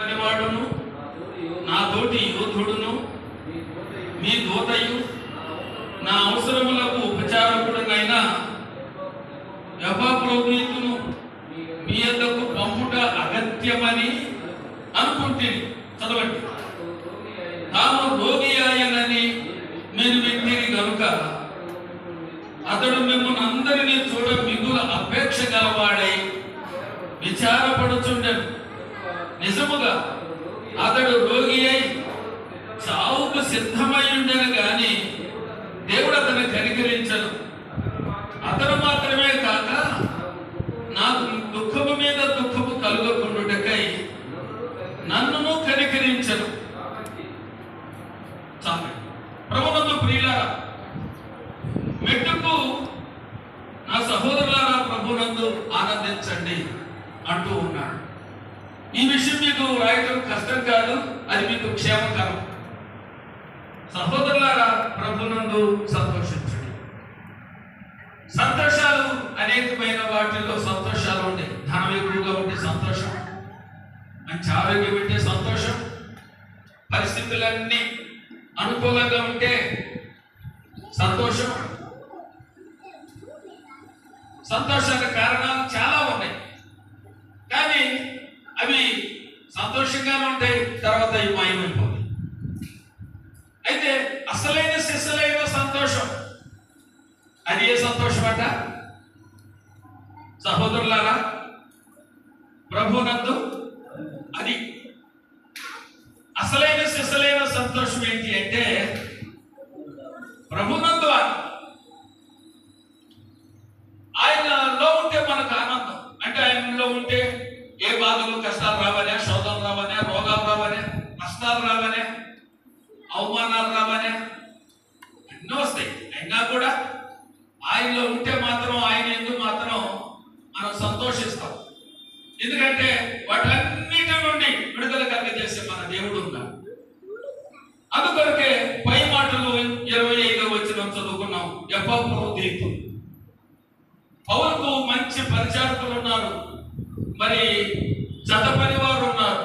పనివాడును నా తోటి యోధుడును మీ దూతయు నా అవసరములకు ఉపచారకుడునైనా ఎపఫ్రోదితును మీ యొద్దకు పంపుట అగత్యమని అనుకుంటుంది. చదవండి. తాను రోగి ఆయనని మీరు వింటిరి గనుక అతడు మిమ్మల్ని అందరినీ చూడ మిగుల అపేక్ష గలవాడై విచారపడుచుండెను. నిజముగా అతడు రోగి అయి చావుకు సిద్ధమై ఉండను గాని దేవుడు అతను కనికరించను. అతను మాత్రమే కాక నాకు దుఃఖము మీద దుఃఖము కలుగకుండుటకై నన్నును కనికరించను. చాలు. ప్రభునందు ప్రియులారా, మెట్టుకు నా సహోదరులారా ప్రభునందు ఆనందించండి అంటూ ఉన్నాడు. ఈ విషయం మీకు రాయటం కష్టం కాదు, అది మీకు క్షేమకరం. సహోదరులారా ప్రభునందు సంతోషించండి. సంతోషాలు అనేకమైన వాటిల్లో సంతోషాలు ఉంటాయి. ధనం ఎక్కువగా ఉంటే సంతోషం, మంచి ఆరోగ్యం ఉంటే సంతోషం, పరిస్థితులన్నీ అనుకూలంగా ఉంటే సంతోషం. సంతోషానికి కారణాలు చాలా ఉన్నాయి, కానీ అవి సంతోషంగానే ఉంటాయి, తర్వాత ఇవి మాయమైపోతాయి. అయితే అసలైన సిసలైన సంతోషం అది ఏ సంతోషం అంట? సహోదరులారా ప్రభునందు అది అసలైన సిసలైన సంతోషం ఏంటి అంటే ప్రభునందు ఆయనలో ఉంటే మనకు ఆనందం. అంటే ఆయనలో ఉంటే ఏ బాధలు కష్టాలు రావనే, శోధనలు రావనే, రోగాలు రావనే, నష్టాలు రావనే, అవమానాలు రావనే, ఎన్నో వస్తాయి. అయినా కూడా ఆయనలో ఉంటే మాత్రం, ఆయన ఎందుకు మాత్రం మనం సంతోషిస్తాం. ఎందుకంటే వాటన్నిటి నుండి విడుదల కలగజేసే మన దేవుడు ఉన్నాడు. అందుకొరకే పై మాటలు 25వ వచనం చదువుకున్నాం. ఎపఫ్రోదితు. పౌలుకు మంచి పరిచారకులు ఉన్నారు, మరి జత పనివారు ఉన్నారు,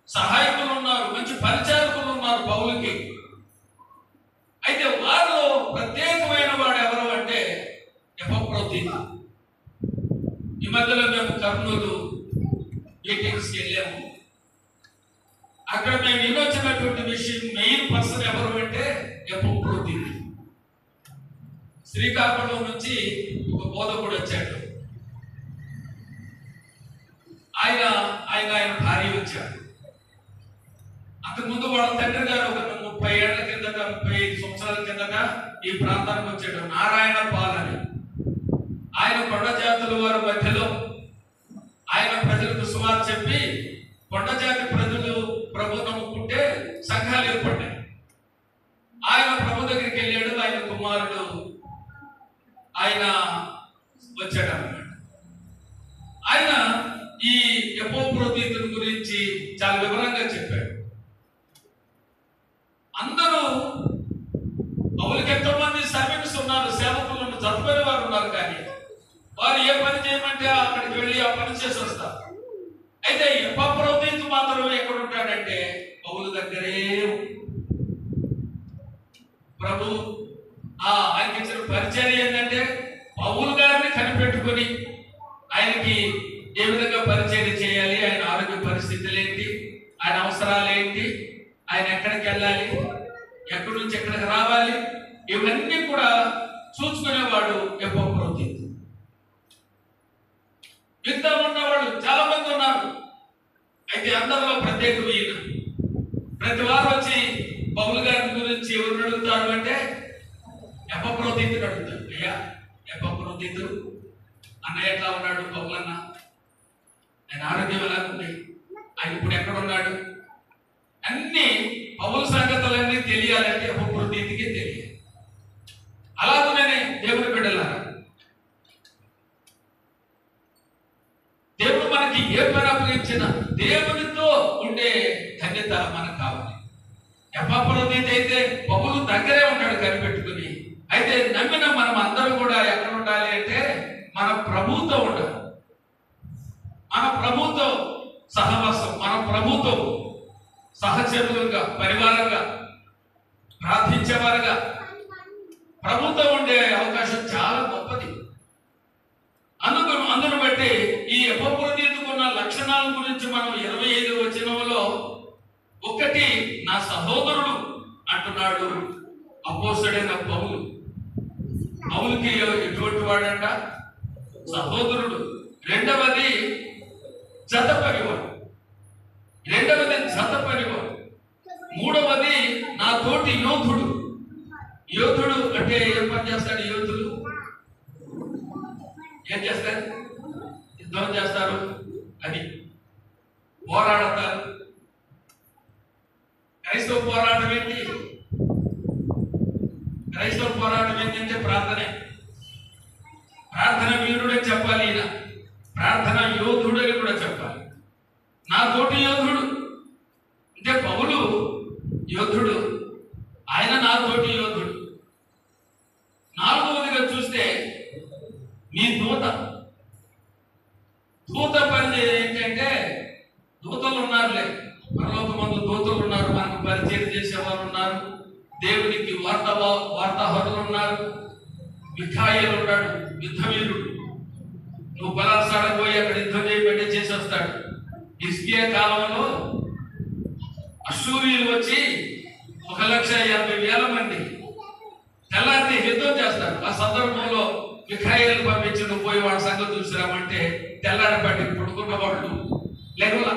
సహాయకులు ఉన్నారు, మంచి పరిచారకులు ఉన్నారు పౌలుకి. అయితే వారిలో ప్రత్యేకమైన వాడు ఎవరు అంటే ఎపఫ్రోదితు. ఈ మధ్యలో మేము కర్నూలు మీటింగ్స్కి వెళ్ళాము. అక్కడ మేము వినొచ్చినటువంటి విషయం, మెయిన్ పర్సన్ ఎవరు అంటే ఎపఫ్రోదితు. శ్రీకాకుళం నుంచి ఒక బోధకుడు వచ్చాడు. ఆయన భార్య వచ్చాడు. అంతకుముందు వాళ్ళ తండ్రి గారు ఒక 30 ఏళ్ల కిందట, 35 సంవత్సరాల కిందట ఈ ప్రాంతానికి వచ్చాడు. నారాయణ పాలని ఆయన కొండ జాతుల వారి మధ్యలో ఆయన ప్రజలకు సువార్త చెప్పి కొండ జాతి ప్రజలు ప్రభు నమ్ముకుంటే సంఘాలు ఏర్పడ్డాయి. ఆయన ప్రభు దగ్గరికి వెళ్ళాడు. ఆయన కుమారుడు ఆయన వచ్చాడు అన్నమాట. ఆయన ఈ ఎపఫ్రోదితు గురించి చాలా వివరంగా చెప్పాడు. అందరూ పౌలుకి ఎంతో మంది సర్వెంట్స్ ఉన్నారు, సేవకులు జతపని వారు ఉన్నారు, కానీ వారు ఏ పని చేయమంటే అక్కడికి వెళ్ళి ఆ పని చేసి వస్తారు. అయితే ఎపఫ్రోదితు మాత్రమే ఎక్కడ ఉంటాడంటే పౌలు దగ్గరే. ప్రభు ఆయనకి ఇచ్చిన పరిచయం ఏంటంటే పౌలు గారిని కనిపెట్టుకుని ఆయనకి ఏ విధంగా పరిచయం చేయాలి, ఆయన ఆరోగ్య పరిస్థితులు ఏంటి, ఆయన అవసరాలు ఏంటి, ఆయన ఎక్కడికి వెళ్ళాలి, ఎక్కడి నుంచి ఎక్కడికి రావాలి, ఇవన్నీ కూడా చూసుకునేవాడు ఎపఫ్రోదితు. మిగతా ఉన్నవాళ్ళు చాలా మంది ఉన్నారు. అయితే అందరిలో ప్రత్యేకం ఈయన. ప్రతి వారు వచ్చి పౌలు గారి గురించి ఎవరు అడుగుతారు అంటే ఎపఫ్రోదితుని అడుగుతాడు. అయ్యా ఎపఫ్రోదితు అన్నయ్య ఎట్లా ఉన్నాడు, పౌలన్న ఆయన ఆరోగ్యం ఎలా ఉంది, ఆయన ఇప్పుడు ఎక్కడ ఉన్నాడు, అన్ని పౌలు సంగతులన్నీ తెలియాలంటే ఎపఫ్రోదితుకే తెలియాలి. అలాగనే దేవుని బిడ్డలారా, దేవుడు మనకి ఏ పని అప్పగించిన దేవునితో ఉండే ధన్యత మనకు కావాలి. ఎపఫ్రోదితు అయితే పౌలు దగ్గరే ఉంటాడు కనిపెట్టుకుని. అయితే నమ్మిన మనం అందరూ కూడా ఎక్కడ ఉండాలి అంటే మన ప్రభువుతో ఉండాలి. మన ప్రభువుతో సహవాసం, మన ప్రభు ప్రభుతో సహచరులుగా, పరివారంగా, ప్రార్థించేవారుగా ప్రభుతో ఉండే అవకాశం చాలా గొప్పది. అందును బట్టి ఈ ఎపఫ్రోదితుకున్న లక్షణాల గురించి మనం 25వ వచనంలో ఒకటి నా సహోదరుడు అంటున్నాడు అపోస్తలుడైన పౌలు. పౌలుకి ఎటువంటి వాడంట? సహోదరుడు. రెండవది జత పనివాడు. మూడవది నా తోటి యోధుడు. యోధుడు అంటే ఏం పని చేస్తాడు? యోధులు ఏం చేస్తారు? యుద్ధం చేస్తారు, అది పోరాడతారు. క్రైస్తవ పోరాటం ఏంటి? క్రైస్తవ పోరాటం ఏంటంటే ప్రార్థనే. ప్రార్థన వీరుడే చెప్పాలి, ఈయన ప్రార్థన యోధుడని కూడా చెప్పాలి. నా తోటి యోధుడు అంటే పౌలు యోధుడు, ఆయన నా తోటి యోధుడు. నాలుగవదిగా చూస్తే మీ దూత పని ఏంటంటే, దూతలు ఉన్నారులే, పరలోకమందు దూతలు ఉన్నారు, మనకు పరిచయం చేసేవారు ఉన్నారు, దేవునికి వార్తాహరులు ఉన్నారు. మిఖాయేలు ఉన్నాడు, యుద్ధవీరుడు. నువ్వు బలాసాడకు పోయి అక్కడ యుద్ధం చేయబట్టి చేసి వస్తాడు. హిజ్కియా కాలంలో అశ్షూరీయులు వచ్చి 1,80,000 మంది తెల్లారి యుద్ధం చేస్తారు. ఆ సందర్భంలో మిఖాయేలు పంపించి నువ్వు పోయి వాడి సంగతి చూసిరామంటే తెల్లారి పట్టి పడుకున్న వాళ్ళు లేకులా.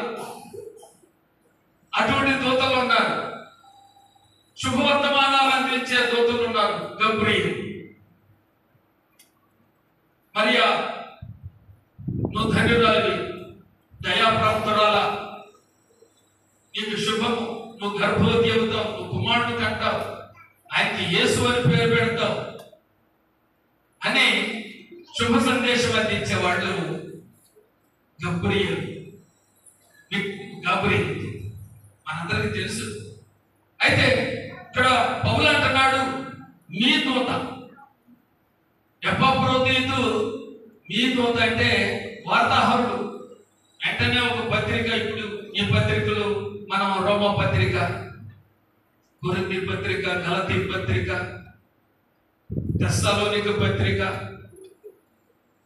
అటువంటి దూతలు ఉన్నారు. శుభవర్తమానాలు అందించే దూతలు ఉన్నారు, గబ్రియలు. మరియా నువ్వు ధన్యురాలివి, దయాప్రాప్తురాల, నీకు శుభము, నువ్వు గర్భవతి అవుతావు, నువ్వు కుమారుడు కంటావు, ఆయనకి యేసు అని పేరు పెడతావు అని శుభ సందేశం అందించే వాళ్ళు గబ్రియలు. మనందరికీ తెలుసు. అయితే ఇక్కడ పౌలు అంటున్నాడు మీ దూత. ఎపఫ్రోదితు మీ దూత అంటే వార్తాహరుడు. వెంటనే ఒక పత్రిక, ఇప్పుడు ఈ పత్రికలు మనం రోమా పత్రిక, కొరింథీ పత్రిక, గలతీ పత్రిక, తెస్సలోనిక పత్రిక,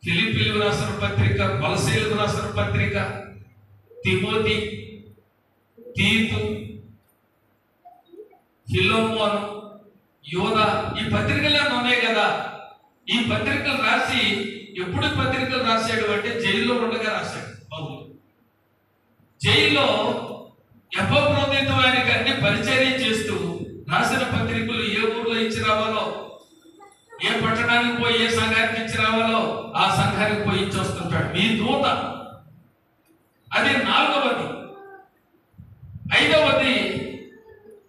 ఫిలిప్పీలకు రాసిన పత్రిక, కొలస్సీలకు రాసిన పత్రిక, తిమోతి, తీతు, ఫిలోమోను, యోధా, ఈ పత్రికలే ఉన్నాయి కదా. ఈ పత్రికలు రాసి ఎప్పుడు పత్రికలు రాశాడు అంటే జైల్లో ఉండగా రాశాడు పౌలు. జైల్లో ఎపఫ్రోదితు ఆయనకి అన్ని పరిచర్య చేస్తూ రాసిన పత్రికలు ఏ ఊర్లో ఇచ్చి రావాలో, ఏ పట్టణానికి పోయి ఏ సంఘానికి ఇచ్చి రావాలో ఆ సంఘానికి పోయి ఇచ్చి వస్తుంటాడు. మీ దూత. అది నాలుగవది. ఐదవది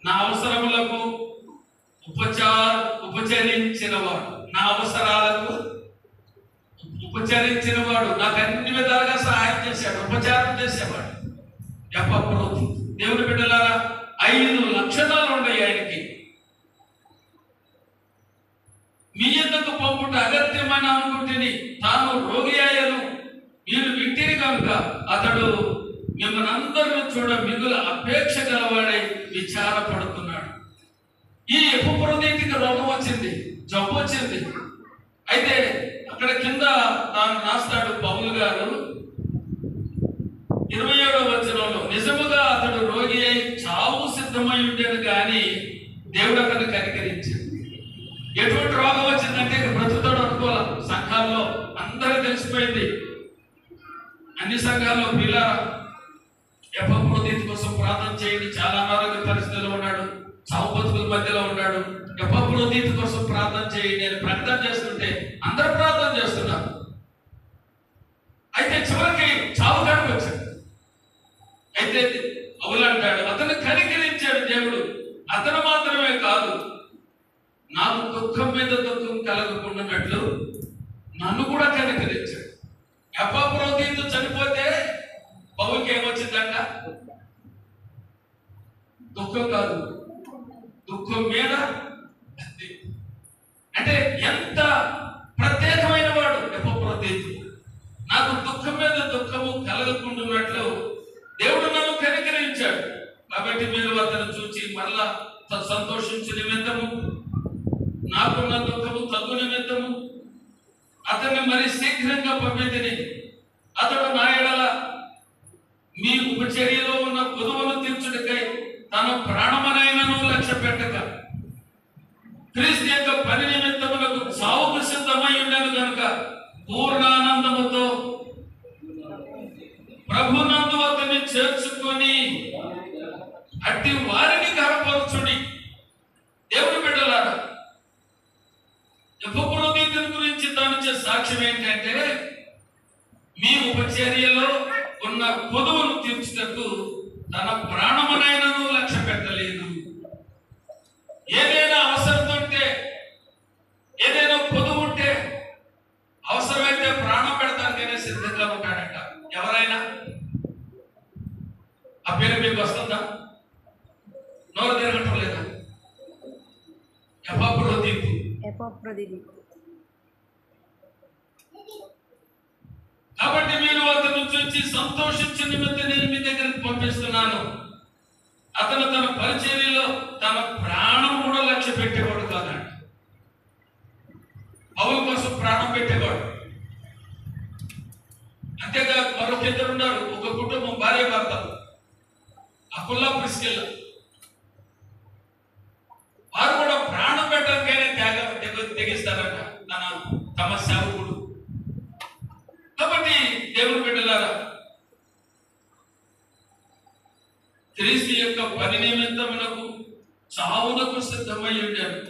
నా అవసరములకు ఉపచరించిన వాడు, నా అవసరాలకు ఉపచరించిన వాడు, నాకు అన్ని విధాలుగా సహాయం చేశాడు, ఉపచారం చేసేవాడు ఎపఫ్రోదితు. దేవుని బిడ్డలారా, 5 లక్షణాలు ఉన్నాయి ఆయనకి. మీ ఎందుకు పంపుట అగత్యమైన అనుకుంటుని తాను రోగి అయ్యను మీరు వింటిని కనుక అతడు మిమ్మల్ని అందరూ చూడ మిగుల అపేక్ష గలవాడై విచారపడుతున్నాడు. ఈ ఎపఫ్రోదితుకి రోగం వచ్చింది, జబ్బు వచ్చింది. అయితే అక్కడ కింద తాను రాస్తాడు పౌలు గారు 27వ వచనంలో, నిజముగా అతడు రోగి అయి చావు సిద్ధమై ఉండేది కానీ దేవుడు అతను కనికరించాడు. ఎటువంటి రోగం వచ్చిందంటే బ్రతుకుతాడు అనుకోవాలి. సంఘాల్లో అందరూ తెలిసిపోయింది. అన్ని సంఘాల్లో పిల్లల ఎపఫ్రోదితు కోసం ప్రార్థన చేయండి, చాలా అనారోగ్య పరిస్థితుల్లో ఉన్నాడు, చావు బతుకుల మధ్యలో ఉన్నాడు, ఎపఫ్రోదితు కోసం ప్రార్థన చేయండి నేను ప్రకటన చేస్తుంటే అందరూ ప్రార్థన చేస్తున్నారు. అయితే చివరికి చావు కాడికి వచ్చాడు. అయితే పౌలు అంటాడు అతను కనికరించాడు దేవుడు. అతను మాత్రమే కాదు, నాకు దుఃఖం మీద దుఃఖం కలగకుండానట్లు నన్ను కూడా కనికరించాడు. ఎపఫ్రోదితు చనిపోతే పౌలుకి ఏమొచ్చిందంట? దుఃఖం కాదు, దుఃఖం మీద. అంటే ఎంత ప్రత్యేకమైన వాడు ఎపఫ్రోదితు. నాకు దుఃఖం మీద దుఃఖము కలగకుండానట్లు దేవుడు నన్ను కనికరించాడు. ప్రేమించాడు. కాబట్టి మీరు అతను చూచి మరలా సంతోషించు నిమిత్తము, నాకున్న దుఃఖము తగ్గు నిమిత్తము అతన్ని మరి శీఘ్రంగా పంపితిని. అతడు నా ఎడల మీ ఉపచర్యలో ఉన్న కొదువను తీర్చుటకై తన ప్రాణమనైనను లక్ష్య పెట్టక క్రీస్తు యొక్క పని నిమిత్తములకు చావుకు సిద్ధమై ఉండను కనుక పూర్ణానందముతో ప్రభునందు అతన్ని చేర్చుకొని అట్టి వారిని కనపరచుడి. దేవుని బిడ్డలారా, ఎపఫ్రోదితుని గురించి తాను సాక్ష్యం ఏంటంటే, మీ ఉపచర్యలో ఉన్న కొదువును తీర్చుటకు తన ప్రాణమునైనను లక్ష్య పెట్టలేదు. ఏదైనా అవసరం ఉంటే, ఏదైనా కొదువు ఉంటే అవసరమైతే ప్రాణం పెడతానికైనా సిద్ధంగా ఉంటాడంట. ఎవరైనా ఆ పేరు మీకు వస్తుందా? నోరు తిరగటం లేదా? ఎపఫ్రోదితు. కాబట్టి మీరు అతను చూసి సంతోషించే నిమిత్తం నేను మీ దగ్గరికి పంపిస్తున్నాను. అతను తన పరిచర్యలో తన ప్రాణం కూడా లక్ష్య పెట్టేవాడు కాదండి. పౌలు కోసం ప్రాణం పెట్టేవాడు. అంతేకాదు మరొక ఇద్దరు ఉన్నారు, ఒక కుటుంబం, భార్య భర్త, అకుల్లా ప్రిస్కిల్లా. వారు కూడా ప్రాణం పెట్టడానికైనా తెగిస్తారట తమ సేవకుడు. కాబట్టి దేవుని బిడ్డలారా, క్రీస్తు యొక్క పని నిమిత్తమునకు చావునకు సిద్ధమై ఉండారు.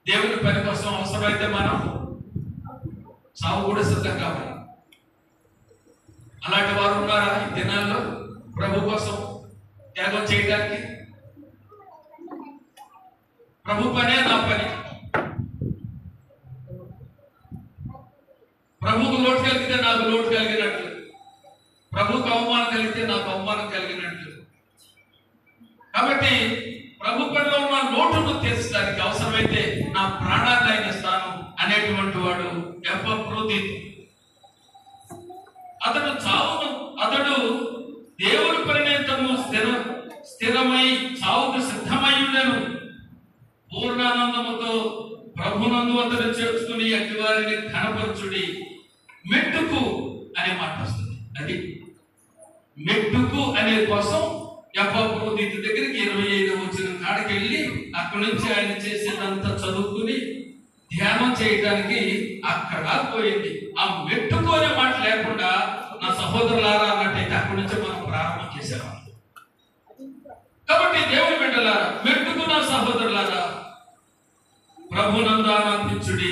దేవుని పని కోసం అవసరమైతే మనం చావు కూడా సిద్ధం కావాలి. అలాంటి వారు ఉన్నారా ఈ దినాల్లో ప్రభు కోసం త్యాగం చేయడానికి? ప్రభు పనే నా పని. ప్రభువుకు లోటు కలిగితే నాకు లోటు కలిగినట్లు, ప్రభువుకు అవమానం కలిగితే నాకు అవమానం కలిగినట్లు. కాబట్టి ప్రభు పనిలో ఉన్న లోటును తీర్చడానికి అవసరమైతే నా ప్రాణాన్ని ఆయన ఇస్తాను అనేటువంటి వాడు ఎపఫ్రోదితు. అతడు దేవుని పరిణితము స్థిరమై చావుకు సిద్ధమై ఉండెను. పూర్ణానందముతో ప్రభునందు అతను చేర్చుకుని అట్టి వారిని కనపరచుడి. మెట్టుకు అనే మాట వస్తుంది. అది మెట్టుకు అనే కోసం ఎపఫ్రోదితు దగ్గరికి 25వ వచనం కాడికి వెళ్ళి అక్కడి నుంచి ఆయన చేసేదంతా చదువుకుని ధ్యానం చేయడానికి అక్కడ పోయింది. ఆ మెట్టుకు అనే మాట లేకుండా నా సహోదరులారా అన్నట్టయితే అక్కడి నుంచి మనం ప్రారంభం చేసేవాళ్ళం. కాబట్టి దేవుని బిడ్డలారా, మెట్టుకు నా సహోదరులారా ప్రభునందు ఆనందించుడి.